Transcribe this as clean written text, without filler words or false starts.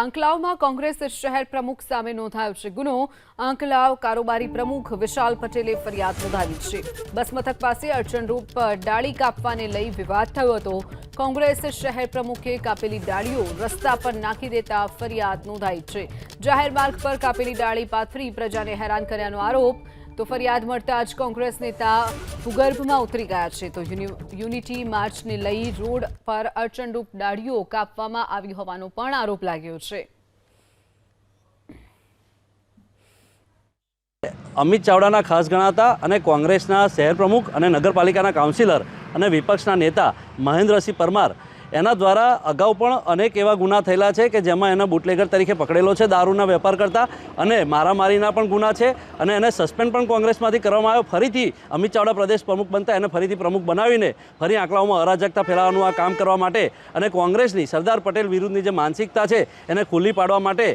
આંકલાવમાં કોંગ્રેસ શહેર પ્રમુખ સામે નોંધાયો છે ગુનો। આંકલાવ કારોબારી પ્રમુખ વિશાલ પટેલે ફરિયાદ નોંધાવી છે। બસ મથક પાસે અડચણરૂપ ડાળી કાપવાને લઈ વિવાદ થયો હતો। કોંગ્રેસ શહેર પ્રમુખે કાપેલી ડાળીઓ રસ્તા પર નાખી દેતા ફરિયાદ નોંધાઈ છે। જાહેર માર્ગ પર કાપેલી ડાળી પાથરી પ્રજાને હેરાન કર્યાનો આરોપ। तो फरियाद મળતા જ કોંગ્રેસ નેતા ભૂગર્ભમાં ઉતરી ગયા છે। તો યુનિટી માર્ચને લઈ રોડ પર અડચણરૂપ ડાળીઓ કાપવામાં આવી હોવાનો પણ આરોપ લાગ્યો છે। અમિત ચાવડાના ખાસ ગણાતા અને કોંગ્રેસના શહેર પ્રમુખ અને નગરપાલિકાના કાઉન્સિલર અને વિપક્ષના નેતા મહેન્દ્રસિંહ પરમાર એના દ્વારા અગાઉ પણ અનેક એવા ગુના થયેલા છે કે જેમાં એને બુટલેગર તરીકે પકડેલો છે દારૂના વેપાર કરતા અને મારામારીના પણ ગુના છે અને એને સસ્પેન્ડ પણ કોંગ્રેસમાંથી કરવામાં આવ્યો। ફરીથી અમિત ચાવડા પ્રદેશ પ્રમુખ બનતા એને ફરીથી પ્રમુખ બનાવીને ફરી આંકડાઓમાં અરાજકતા ફેલાવવાનું આ કામ કરવા માટે અને કોંગ્રેસની સરદાર પટેલ વિરુદ્ધની જે માનસિકતા છે એને ખુલ્લી પાડવા માટે